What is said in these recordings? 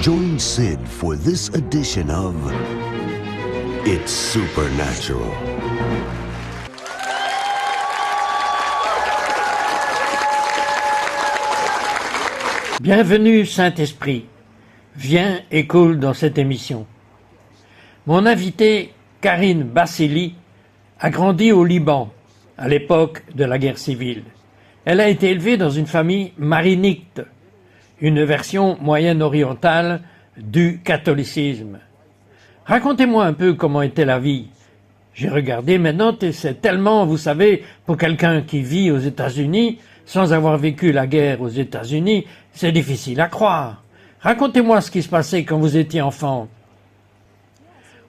Join Sid for this edition of It's Supernatural. Bienvenue Saint-Esprit, viens et coule dans cette émission. Mon invitée, Karine Bassili, a grandi au Liban, à l'époque de la guerre civile. Elle a été élevée dans une famille maronite, une version moyenne-orientale du catholicisme. Racontez-moi un peu comment était la vie. J'ai regardé mes notes et c'est tellement, vous savez, pour quelqu'un qui vit aux États-Unis, sans avoir vécu la guerre aux États-Unis, c'est difficile à croire. Racontez-moi ce qui se passait quand vous étiez enfant.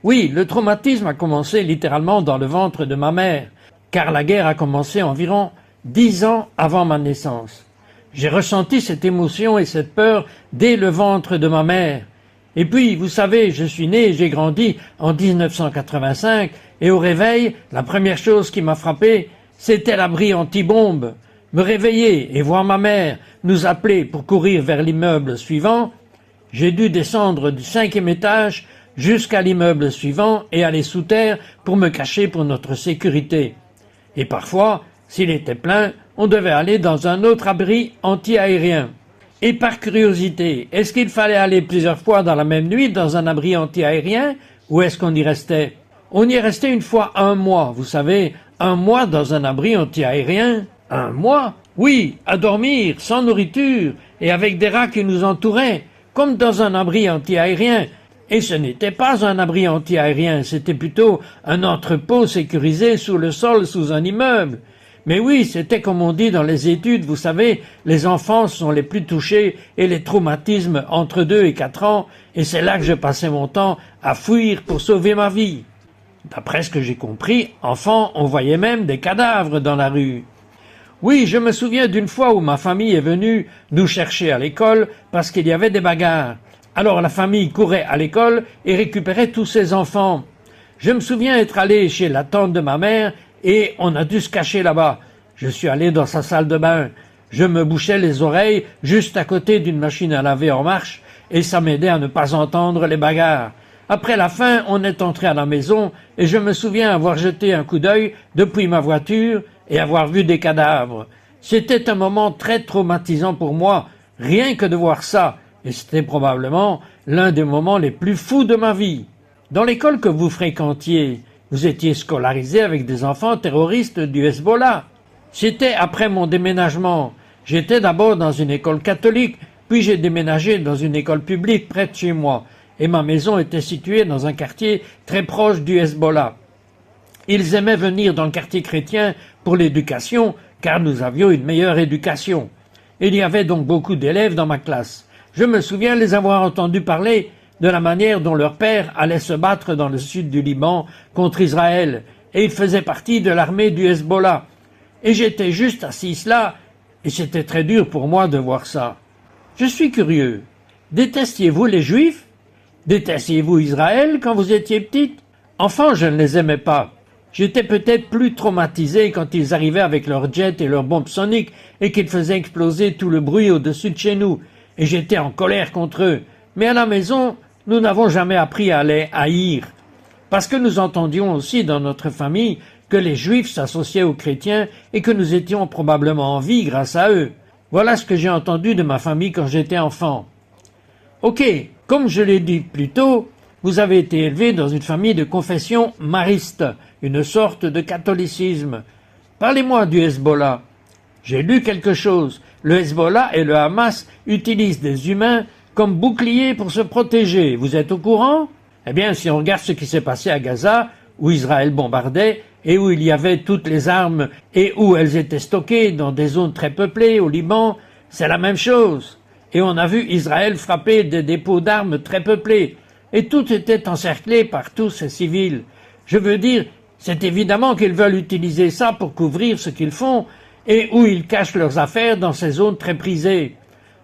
Oui, le traumatisme a commencé littéralement dans le ventre de ma mère, car la guerre a commencé environ 10 ans avant ma naissance. J'ai ressenti cette émotion et cette peur dès le ventre de ma mère. Et puis, vous savez, je suis né et j'ai grandi en 1985, et au réveil, la première chose qui m'a frappé, c'était l'abri anti-bombe. Me réveiller et voir ma mère nous appeler pour courir vers l'immeuble suivant, j'ai dû descendre du 5e étage jusqu'à l'immeuble suivant et aller sous terre pour me cacher pour notre sécurité. Et parfois, s'il était plein, on devait aller dans un autre abri anti-aérien. Et par curiosité, est-ce qu'il fallait aller plusieurs fois dans la même nuit dans un abri anti-aérien ou est-ce qu'on y restait? On y est resté une fois 1 mois, vous savez, 1 mois dans un abri anti-aérien. 1 mois? Oui, à dormir, sans nourriture et avec des rats qui nous entouraient, comme dans un abri anti-aérien. Et ce n'était pas un abri anti-aérien, c'était plutôt un entrepôt sécurisé sous le sol, sous un immeuble. Mais oui, c'était comme on dit dans les études, vous savez, les enfants sont les plus touchés et les traumatismes entre 2 et 4 ans, et c'est là que je passais mon temps à fuir pour sauver ma vie. D'après ce que j'ai compris, enfant, on voyait même des cadavres dans la rue. Oui, je me souviens d'une fois où ma famille est venue nous chercher à l'école parce qu'il y avait des bagarres. Alors la famille courait à l'école et récupérait tous ses enfants. Je me souviens être allé chez la tante de ma mère et on a dû se cacher là-bas. Je suis allé dans sa salle de bain. Je me bouchais les oreilles juste à côté d'une machine à laver en marche et ça m'aidait à ne pas entendre les bagarres. Après la fin, on est entré à la maison et je me souviens avoir jeté un coup d'œil depuis ma voiture et avoir vu des cadavres. C'était un moment très traumatisant pour moi, rien que de voir ça, et c'était probablement l'un des moments les plus fous de ma vie. Dans l'école que vous fréquentiez, vous étiez scolarisé avec des enfants terroristes du Hezbollah. C'était après mon déménagement. J'étais d'abord dans une école catholique, puis j'ai déménagé dans une école publique près de chez moi, et ma maison était située dans un quartier très proche du Hezbollah. Ils aimaient venir dans le quartier chrétien pour l'éducation, car nous avions une meilleure éducation. Il y avait donc beaucoup d'élèves dans ma classe. Je me souviens les avoir entendus parler de la manière dont leur père allait se battre dans le sud du Liban contre Israël, et il faisait partie de l'armée du Hezbollah. Et j'étais juste assis là, et c'était très dur pour moi de voir ça. Je suis curieux. Détestiez-vous les Juifs? Détestiez-vous Israël quand vous étiez petite? Enfant, je ne les aimais pas. J'étais peut-être plus traumatisé quand ils arrivaient avec leurs jets et leurs bombes soniques et qu'ils faisaient exploser tout le bruit au-dessus de chez nous. Et j'étais en colère contre eux. Mais à la maison, nous n'avons jamais appris à les haïr. Parce que nous entendions aussi dans notre famille que les Juifs s'associaient aux chrétiens et que nous étions probablement en vie grâce à eux. Voilà ce que j'ai entendu de ma famille quand j'étais enfant. Ok, comme je l'ai dit plus tôt, vous avez été élevé dans une famille de confession mariste, une sorte de catholicisme. Parlez-moi du Hezbollah. J'ai lu quelque chose. Le Hezbollah et le Hamas utilisent des humains comme boucliers pour se protéger. Vous êtes au courant? Eh bien, si on regarde ce qui s'est passé à Gaza, où Israël bombardait et où il y avait toutes les armes et où elles étaient stockées dans des zones très peuplées au Liban, c'est la même chose. Et on a vu Israël frapper des dépôts d'armes très peuplés. Et tout était encerclé par tous ces civils. Je veux dire, c'est évidemment qu'ils veulent utiliser ça pour couvrir ce qu'ils font et où ils cachent leurs affaires dans ces zones très prisées.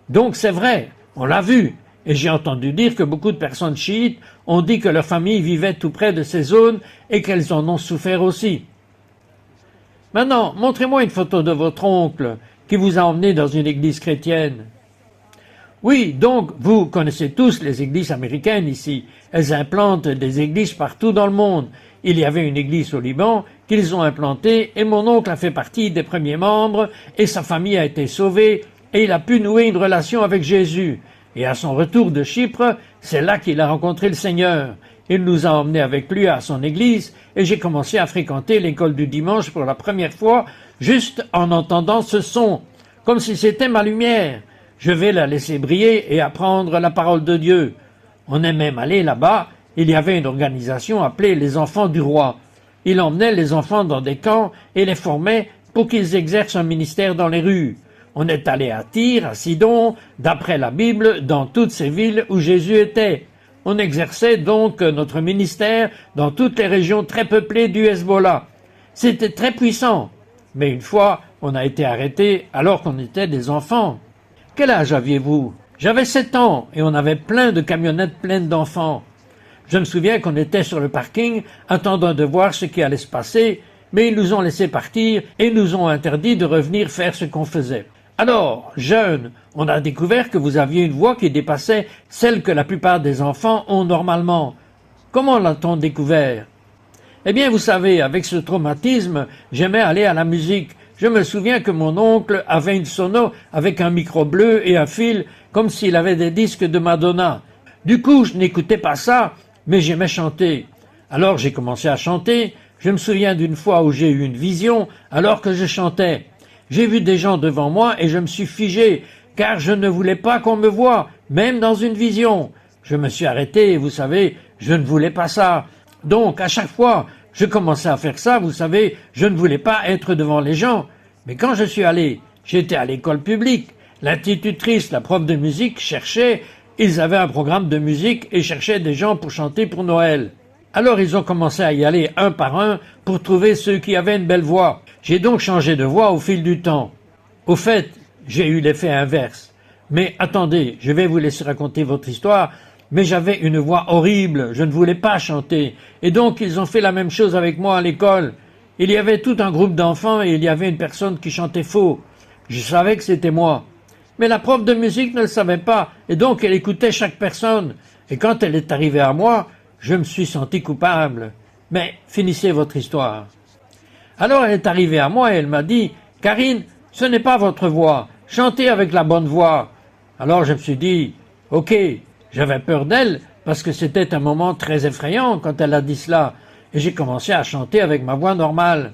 Donc c'est vrai, on l'a vu. Et j'ai entendu dire que beaucoup de personnes chiites ont dit que leurs familles vivaient tout près de ces zones et qu'elles en ont souffert aussi. Maintenant, montrez-moi une photo de votre oncle qui vous a emmené dans une église chrétienne. Oui, donc, vous connaissez tous les églises américaines ici. Elles implantent des églises partout dans le monde. Il y avait une église au Liban qu'ils ont implantée et mon oncle a fait partie des premiers membres et sa famille a été sauvée et il a pu nouer une relation avec Jésus. Et à son retour de Chypre, c'est là qu'il a rencontré le Seigneur. Il nous a emmenés avec lui à son église et j'ai commencé à fréquenter l'école du dimanche pour la première fois, juste en entendant ce son, comme si c'était ma lumière. Je vais la laisser briller et apprendre la parole de Dieu. On est même allé là-bas, il y avait une organisation appelée les enfants du roi. Il emmenait les enfants dans des camps et les formait pour qu'ils exercent un ministère dans les rues. On est allé à Tyr, à Sidon, d'après la Bible, dans toutes ces villes où Jésus était. On exerçait donc notre ministère dans toutes les régions très peuplées du Hezbollah. C'était très puissant. Mais une fois, on a été arrêtés alors qu'on était des enfants. Quel âge aviez-vous? J'avais 7 ans et on avait plein de camionnettes pleines d'enfants. Je me souviens qu'on était sur le parking attendant de voir ce qui allait se passer, mais ils nous ont laissé partir et nous ont interdit de revenir faire ce qu'on faisait. Alors, jeune, on a découvert que vous aviez une voix qui dépassait celle que la plupart des enfants ont normalement. Comment l'a-t-on découvert? Eh bien, vous savez, avec ce traumatisme, j'aimais aller à la musique. Je me souviens que mon oncle avait une sono avec un micro bleu et un fil, comme s'il avait des disques de Madonna. Du coup, je n'écoutais pas ça, mais j'aimais chanter. Alors j'ai commencé à chanter. Je me souviens d'une fois où j'ai eu une vision alors que je chantais. J'ai vu des gens devant moi et je me suis figé, car je ne voulais pas qu'on me voie, même dans une vision. Je me suis arrêté et vous savez, je ne voulais pas ça. Donc, à chaque fois, je commençais à faire ça, vous savez, je ne voulais pas être devant les gens. Mais quand je suis allé, j'étais à l'école publique. L'institutrice, la prof de musique, cherchait, ils avaient un programme de musique et cherchaient des gens pour chanter pour Noël. Alors ils ont commencé à y aller un par un pour trouver ceux qui avaient une belle voix. J'ai donc changé de voix au fil du temps. Au fait, j'ai eu l'effet inverse. Mais attendez, je vais vous laisser raconter votre histoire, mais j'avais une voix horrible, je ne voulais pas chanter. Et donc ils ont fait la même chose avec moi à l'école. Il y avait tout un groupe d'enfants et il y avait une personne qui chantait faux. Je savais que c'était moi. Mais la prof de musique ne le savait pas, et donc elle écoutait chaque personne. Et quand elle est arrivée à moi, je me suis senti coupable. Mais finissez votre histoire. Alors elle est arrivée à moi et elle m'a dit « Karine, ce n'est pas votre voix, chantez avec la bonne voix. » Alors je me suis dit « Ok ». J'avais peur d'elle parce que c'était un moment très effrayant quand elle a dit cela, et j'ai commencé à chanter avec ma voix normale.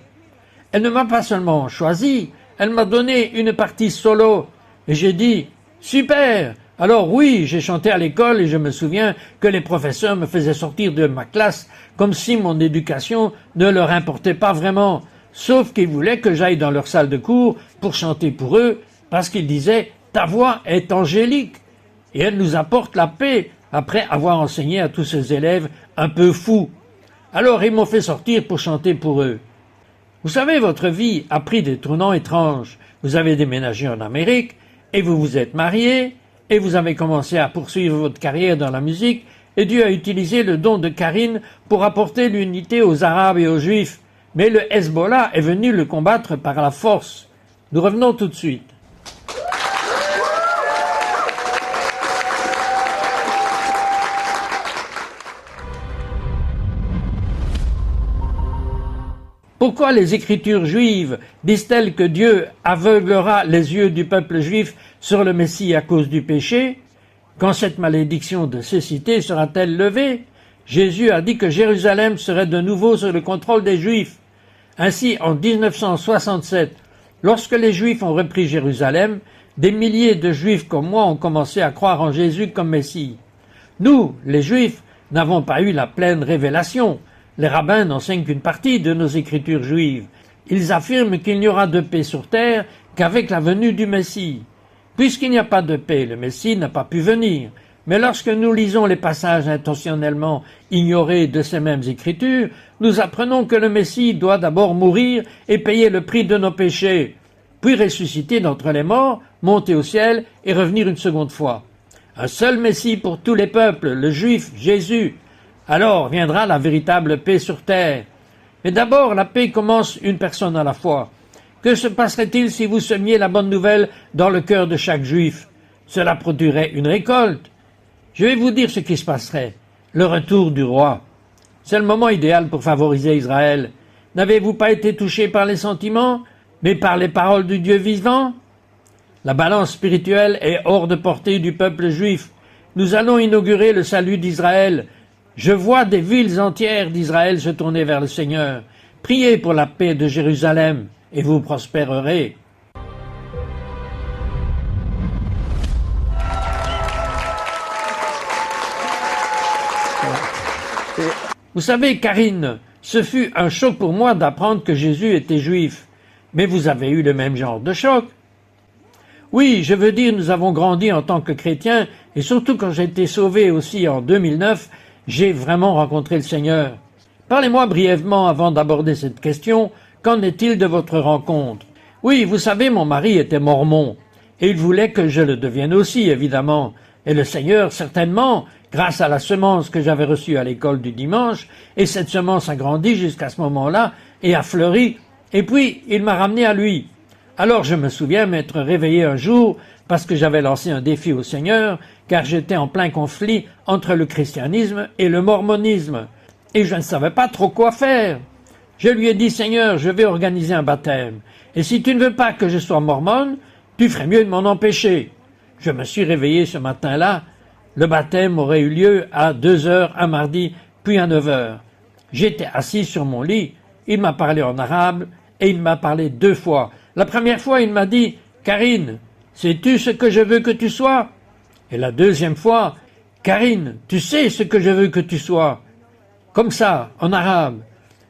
Elle ne m'a pas seulement choisi, elle m'a donné une partie solo, et j'ai dit « Super !» Alors oui, j'ai chanté à l'école et je me souviens que les professeurs me faisaient sortir de ma classe comme si mon éducation ne leur importait pas vraiment, sauf qu'ils voulaient que j'aille dans leur salle de cours pour chanter pour eux, parce qu'ils disaient « Ta voix est angélique !» Et elle nous apporte la paix après avoir enseigné à tous ces élèves un peu fous. Alors ils m'ont fait sortir pour chanter pour eux. Vous savez, votre vie a pris des tournants étranges. Vous avez déménagé en Amérique et vous vous êtes marié et vous avez commencé à poursuivre votre carrière dans la musique et Dieu a utilisé le don de Karine pour apporter l'unité aux Arabes et aux Juifs. Mais le Hezbollah est venu le combattre par la force. Nous revenons tout de suite. Pourquoi les Écritures juives disent-elles que Dieu aveuglera les yeux du peuple juif sur le Messie à cause du péché? Quand cette malédiction de cécité sera-t-elle levée? Jésus a dit que Jérusalem serait de nouveau sous le contrôle des Juifs. Ainsi, en 1967, lorsque les Juifs ont repris Jérusalem, des milliers de Juifs comme moi ont commencé à croire en Jésus comme Messie. Nous, les Juifs, n'avons pas eu la pleine révélation. Les rabbins n'enseignent qu'une partie de nos écritures juives. Ils affirment qu'il n'y aura de paix sur terre qu'avec la venue du Messie. Puisqu'il n'y a pas de paix, le Messie n'a pas pu venir. Mais lorsque nous lisons les passages intentionnellement ignorés de ces mêmes écritures, nous apprenons que le Messie doit d'abord mourir et payer le prix de nos péchés, puis ressusciter d'entre les morts, monter au ciel et revenir une seconde fois. Un seul Messie pour tous les peuples, le Juif, Jésus. Alors viendra la véritable paix sur terre. Mais d'abord, la paix commence une personne à la fois. Que se passerait-il si vous semiez la bonne nouvelle dans le cœur de chaque Juif? cela produirait une récolte. Je vais vous dire ce qui se passerait. Le retour du roi. C'est le moment idéal pour favoriser Israël. N'avez-vous pas été touché par les sentiments, mais par les paroles du Dieu vivant? La balance spirituelle est hors de portée du peuple juif. Nous allons inaugurer le salut d'Israël. Je vois des villes entières d'Israël se tourner vers le Seigneur. Priez pour la paix de Jérusalem et vous prospérerez. Vous savez, Karine, ce fut un choc pour moi d'apprendre que Jésus était juif. Mais vous avez eu le même genre de choc. Oui, je veux dire, nous avons grandi en tant que chrétiens, et surtout quand j'ai été sauvé aussi en 2009, j'ai vraiment rencontré le Seigneur. Parlez-moi brièvement avant d'aborder cette question, qu'en est-il de votre rencontre? Oui, vous savez, mon mari était mormon, et il voulait que je le devienne aussi, évidemment. Et le Seigneur, certainement, grâce à la semence que j'avais reçue à l'école du dimanche, et cette semence a grandi jusqu'à ce moment-là, et a fleuri, et puis il m'a ramené à lui. Alors je me souviens m'être réveillé un jour parce que j'avais lancé un défi au Seigneur, car j'étais en plein conflit entre le christianisme et le mormonisme, et je ne savais pas trop quoi faire. Je lui ai dit, Seigneur, je vais organiser un baptême, et si tu ne veux pas que je sois mormone, tu ferais mieux de m'en empêcher. Je me suis réveillé ce matin-là. Le baptême aurait eu lieu à 2h un mardi, puis à 9h. J'étais assis sur mon lit, il m'a parlé en arabe, et il m'a parlé 2 fois. La première fois, il m'a dit, Karine, sais-tu ce que je veux que tu sois? Et la deuxième fois, Karine, tu sais ce que je veux que tu sois? Comme ça, en arabe.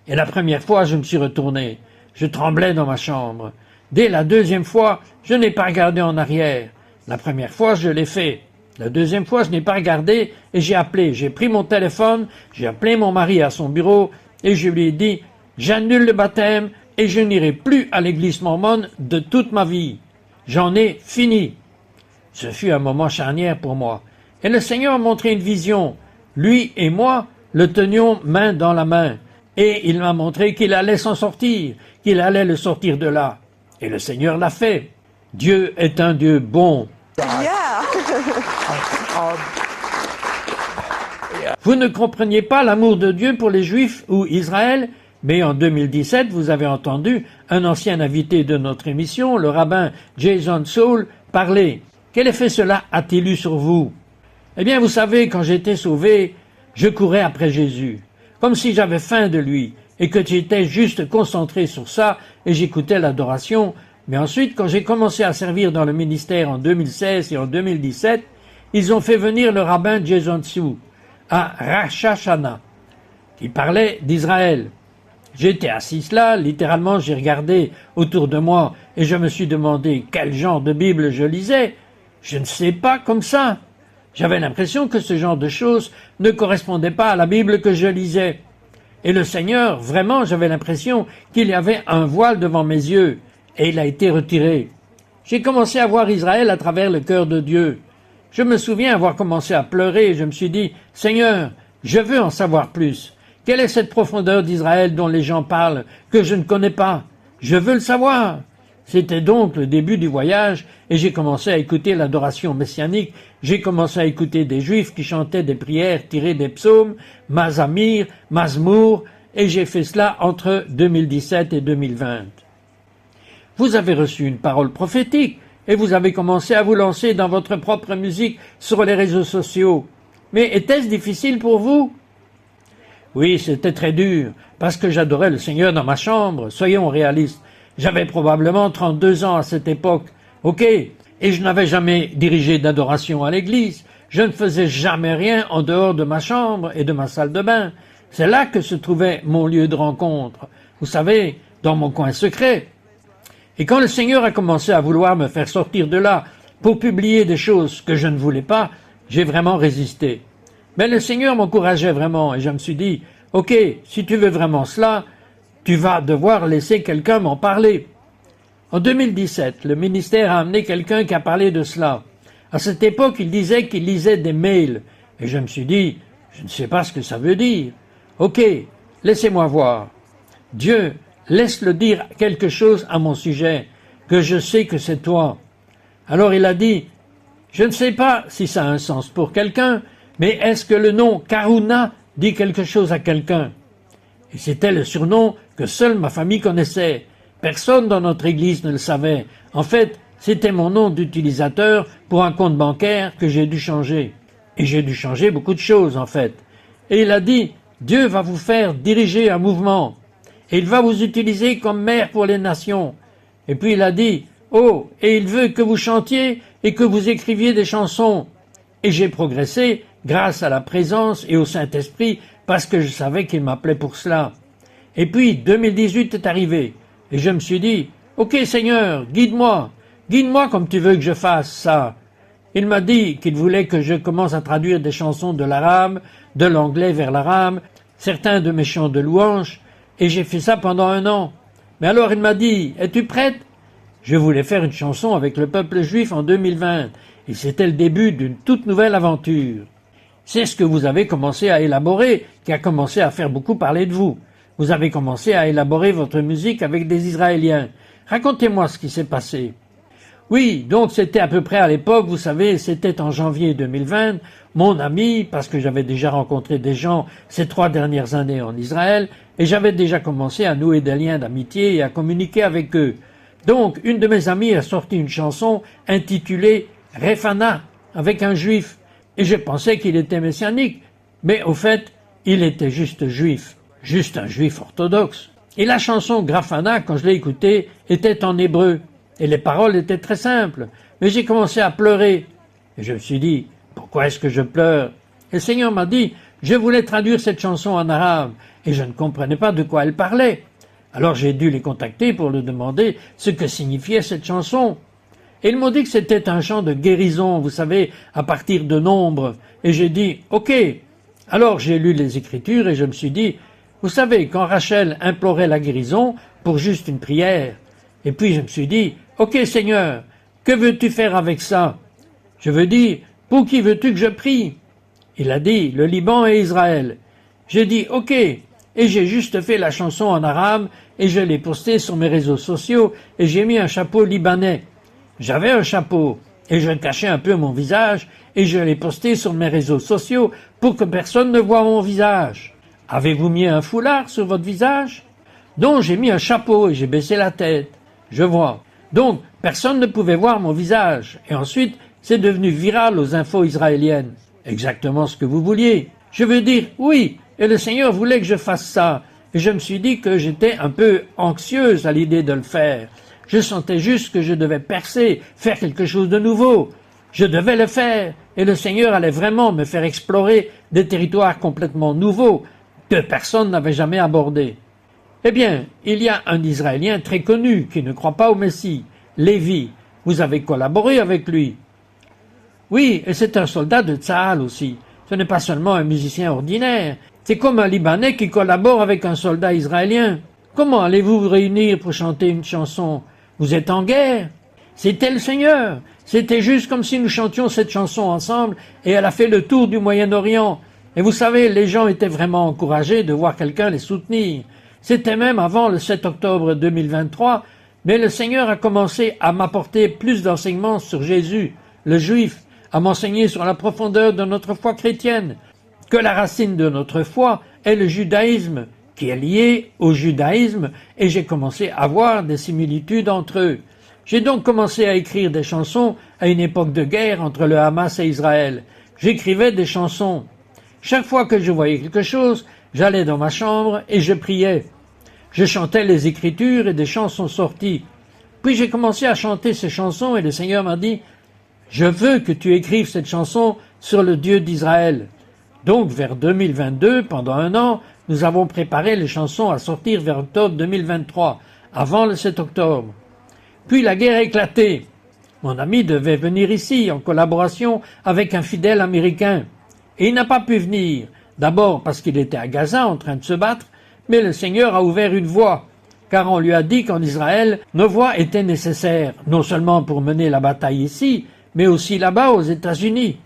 Et la première fois, je me suis retourné. Je tremblais dans ma chambre. Dès la deuxième fois, je n'ai pas regardé en arrière. La première fois, je l'ai fait. La deuxième fois, je n'ai pas regardé et j'ai appelé. J'ai pris mon téléphone, j'ai appelé mon mari à son bureau et je lui ai dit, j'annule le baptême et je n'irai plus à l'église mormone de toute ma vie. J'en ai fini. Ce fut un moment charnière pour moi. Et le Seigneur m'a montré une vision. Lui et moi le tenions main dans la main. Et il m'a montré qu'il allait s'en sortir, qu'il allait le sortir de là. Et le Seigneur l'a fait. Dieu est un Dieu bon. Yeah. Vous ne compreniez pas l'amour de Dieu pour les Juifs ou Israël, mais en 2017, vous avez entendu un ancien invité de notre émission, le rabbin Jason Soul, parler. Quel effet cela a-t-il eu sur vous? Eh bien, vous savez, quand j'étais sauvé, je courais après Jésus, comme si j'avais faim de lui, et que j'étais juste concentré sur ça, et j'écoutais l'adoration. Mais ensuite, quand j'ai commencé à servir dans le ministère en 2016 et en 2017, ils ont fait venir le rabbin Jason Soul à Rosh Hashanah, qui parlait d'Israël. J'étais assis là, littéralement j'ai regardé autour de moi et je me suis demandé quel genre de Bible je lisais. Je ne sais pas, comme ça. J'avais l'impression que ce genre de choses ne correspondait pas à la Bible que je lisais. Et le Seigneur, vraiment, j'avais l'impression qu'il y avait un voile devant mes yeux et il a été retiré. J'ai commencé à voir Israël à travers le cœur de Dieu. Je me souviens avoir commencé à pleurer et je me suis dit, Seigneur, je veux en savoir plus. Quelle est cette profondeur d'Israël dont les gens parlent, que je ne connais pas? Je veux le savoir. C'était donc le début du voyage et j'ai commencé à écouter l'adoration messianique. J'ai commencé à écouter des Juifs qui chantaient des prières tirées des psaumes, Mazamir, Mazmour, et j'ai fait cela entre 2017 et 2020. Vous avez reçu une parole prophétique et vous avez commencé à vous lancer dans votre propre musique sur les réseaux sociaux. Mais était-ce difficile pour vous? Oui, c'était très dur, parce que j'adorais le Seigneur dans ma chambre, soyons réalistes. J'avais probablement 32 ans à cette époque, ok, et je n'avais jamais dirigé d'adoration à l'église. Je ne faisais jamais rien en dehors de ma chambre et de ma salle de bain. C'est là que se trouvait mon lieu de rencontre, vous savez, dans mon coin secret. Et quand le Seigneur a commencé à vouloir me faire sortir de là pour publier des choses que je ne voulais pas, j'ai vraiment résisté. Mais le Seigneur m'encourageait vraiment et je me suis dit, ok, si tu veux vraiment cela, tu vas devoir laisser quelqu'un m'en parler. En 2017, le ministère a amené quelqu'un qui a parlé de cela. À cette époque, il disait qu'il lisait des mails. Et je me suis dit, je ne sais pas ce que ça veut dire. Ok, laissez-moi voir. Dieu, laisse-le dire quelque chose à mon sujet, que je sais que c'est toi. Alors il a dit, Je ne sais pas si ça a un sens pour quelqu'un, mais est-ce que le nom Karuna dit quelque chose à quelqu'un? Et c'était le surnom que seule ma famille connaissait. Personne dans notre église ne le savait. En fait, c'était mon nom d'utilisateur pour un compte bancaire que j'ai dû changer. Et j'ai dû changer beaucoup de choses, en fait. Et il a dit, Dieu va vous faire diriger un mouvement. Et il va vous utiliser comme mère pour les nations. Et puis il a dit, oh, et il veut que vous chantiez et que vous écriviez des chansons. Et j'ai progressé grâce à la présence et au Saint-Esprit parce que je savais qu'il m'appelait pour cela. Et puis 2018 est arrivé et je me suis dit, ok Seigneur, guide-moi comme tu veux que je fasse ça. Il m'a dit qu'il voulait que je commence à traduire des chansons de l'arabe, de l'anglais vers l'arabe, certains de mes chants de louange, et j'ai fait ça pendant 1 an. Mais alors il m'a dit, es-tu prête? Je voulais faire une chanson avec le peuple juif en 2020, et c'était le début d'une toute nouvelle aventure. C'est ce que vous avez commencé à élaborer, qui a commencé à faire beaucoup parler de vous. Vous avez commencé à élaborer votre musique avec des Israéliens. Racontez-moi ce qui s'est passé. Oui, donc c'était à peu près à l'époque, vous savez, c'était en janvier 2020, mon ami, parce que j'avais déjà rencontré des gens ces 3 dernières années en Israël, et j'avais déjà commencé à nouer des liens d'amitié et à communiquer avec eux. Donc, une de mes amies a sorti une chanson intitulée « Refana » avec un juif, et je pensais qu'il était messianique, mais au fait, il était juste juif, juste un juif orthodoxe. Et la chanson « Grafana », quand je l'ai écoutée, était en hébreu. Et les paroles étaient très simples, mais j'ai commencé à pleurer. Et je me suis dit, pourquoi est-ce que je pleure? Et le Seigneur m'a dit, je voulais traduire cette chanson en arabe, et je ne comprenais pas de quoi elle parlait. Alors j'ai dû les contacter pour leur demander ce que signifiait cette chanson. Et ils m'ont dit que c'était un chant de guérison, vous savez, à partir de nombres. Et j'ai dit, ok. Alors j'ai lu les Écritures et je me suis dit, vous savez, quand Rachel implorait la guérison pour juste une prière, et puis je me suis dit, ok Seigneur, que veux-tu faire avec ça? Je veux dire, pour qui veux-tu que je prie? Il a dit, le Liban et Israël. J'ai dit, ok, et j'ai juste fait la chanson en arabe et je l'ai postée sur mes réseaux sociaux et j'ai mis un chapeau libanais. J'avais un chapeau et je cachais un peu mon visage et je l'ai posté sur mes réseaux sociaux pour que personne ne voie mon visage. Avez-vous mis un foulard sur votre visage? Donc j'ai mis un chapeau et j'ai baissé la tête. Je vois. Donc, personne ne pouvait voir mon visage. Et ensuite, c'est devenu viral aux infos israéliennes. Exactement ce que vous vouliez. Je veux dire, oui, et le Seigneur voulait que je fasse ça. Et je me suis dit que j'étais un peu anxieuse à l'idée de le faire. Je sentais juste que je devais percer, faire quelque chose de nouveau. Je devais le faire. Et le Seigneur allait vraiment me faire explorer des territoires complètement nouveaux que personne n'avait jamais abordés. Eh bien, il y a un Israélien très connu qui ne croit pas au Messie, Lévi. Vous avez collaboré avec lui. Oui, et c'est un soldat de Tsahal aussi. Ce n'est pas seulement un musicien ordinaire. C'est comme un Libanais qui collabore avec un soldat israélien. Comment allez-vous vous réunir pour chanter une chanson? Vous êtes en guerre? C'était le Seigneur. C'était juste comme si nous chantions cette chanson ensemble et elle a fait le tour du Moyen-Orient. Et vous savez, les gens étaient vraiment encouragés de voir quelqu'un les soutenir. C'était même avant le 7 octobre 2023, mais le Seigneur a commencé à m'apporter plus d'enseignements sur Jésus, le Juif, à m'enseigner sur la profondeur de notre foi chrétienne, que la racine de notre foi est le judaïsme, qui est lié au judaïsme, et j'ai commencé à voir des similitudes entre eux. J'ai donc commencé à écrire des chansons à une époque de guerre entre le Hamas et Israël. J'écrivais des chansons. Chaque fois que je voyais quelque chose, j'allais dans ma chambre et je priais. Je chantais les Écritures et des chants sont sortis. Puis j'ai commencé à chanter ces chansons et le Seigneur m'a dit « Je veux que tu écrives cette chanson sur le Dieu d'Israël. » Donc vers 2022, pendant 1 an, nous avons préparé les chansons à sortir vers octobre 2023, avant le 7 octobre. Puis la guerre a éclaté. Mon ami devait venir ici en collaboration avec un fidèle américain. Et il n'a pas pu venir, d'abord parce qu'il était à Gaza en train de se battre, mais le Seigneur a ouvert une voie, car on lui a dit qu'en Israël, nos voix étaient nécessaires, non seulement pour mener la bataille ici, mais aussi là-bas aux États-Unis.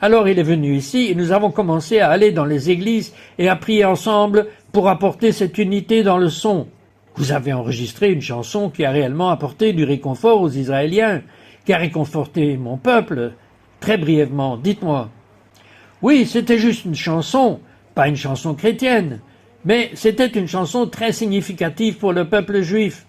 Alors il est venu ici et nous avons commencé à aller dans les églises et à prier ensemble pour apporter cette unité dans le son. Vous avez enregistré une chanson qui a réellement apporté du réconfort aux Israéliens, qui a réconforté mon peuple. Très brièvement, dites-moi. Oui, c'était juste une chanson, pas une chanson chrétienne, mais c'était une chanson très significative pour le peuple juif.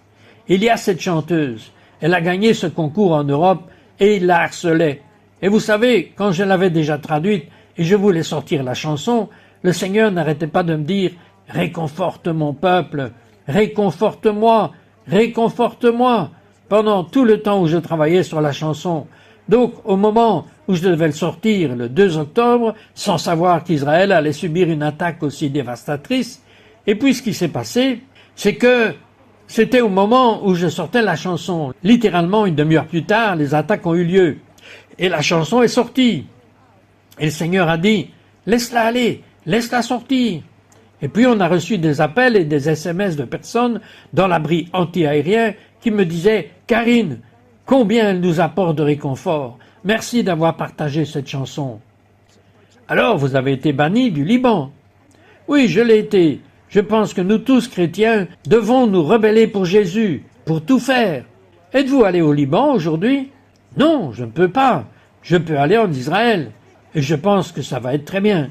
Il y a cette chanteuse, elle a gagné ce concours en Europe et il la harcelait. Et vous savez, quand je l'avais déjà traduite et je voulais sortir la chanson, le Seigneur n'arrêtait pas de me dire « Réconforte mon peuple, réconforte-moi, réconforte-moi » pendant tout le temps où je travaillais sur la chanson. Donc, au moment où je devais le sortir le 2 octobre, sans savoir qu'Israël allait subir une attaque aussi dévastatrice, et puis ce qui s'est passé, c'est que c'était au moment où je sortais la chanson. Littéralement, une demi-heure plus tard, les attaques ont eu lieu. Et la chanson est sortie. Et le Seigneur a dit, laisse-la aller, laisse-la sortir. Et puis on a reçu des appels et des SMS de personnes dans l'abri anti-aérien qui me disaient, Karine, combien elle nous apporte de réconfort. Merci d'avoir partagé cette chanson. Alors, vous avez été banni du Liban. Oui, je l'ai été. Je pense que nous tous, chrétiens, devons nous rebeller pour Jésus, pour tout faire. Êtes-vous allé au Liban aujourd'hui? Non, je ne peux pas. Je peux aller en Israël. Et je pense que ça va être très bien.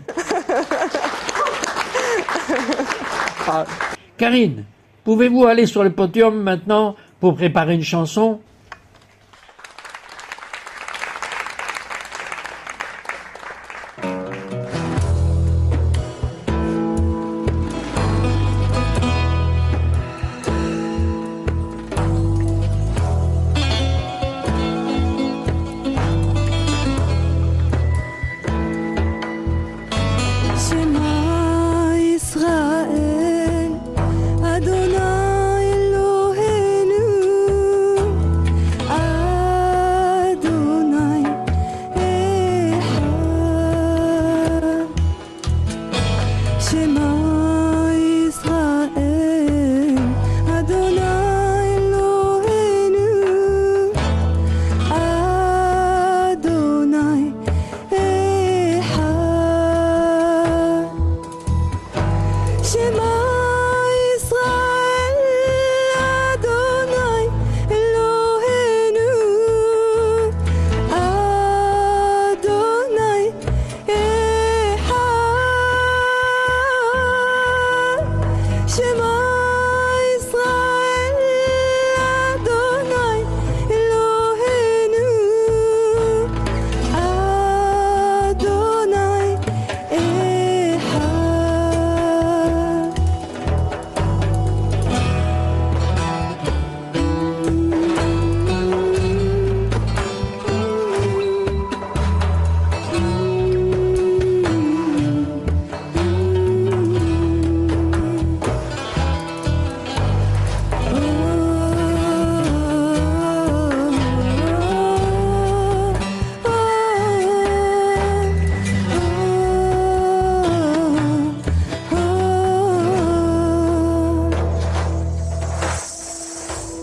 Karine, pouvez-vous aller sur le podium maintenant pour préparer une chanson?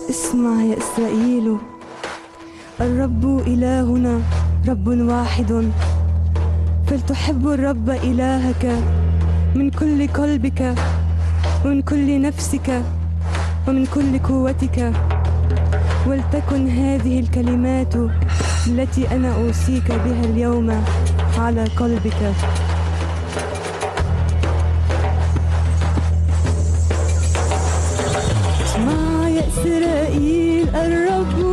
اسمع يا إسرائيل الرب إلهنا رب واحد فلتحب الرب إلهك من كل قلبك ومن كل نفسك ومن كل قوتك ولتكن هذه الكلمات التي أنا أوصيك بها اليوم على قلبك. اسمع يا إسرائيل الرب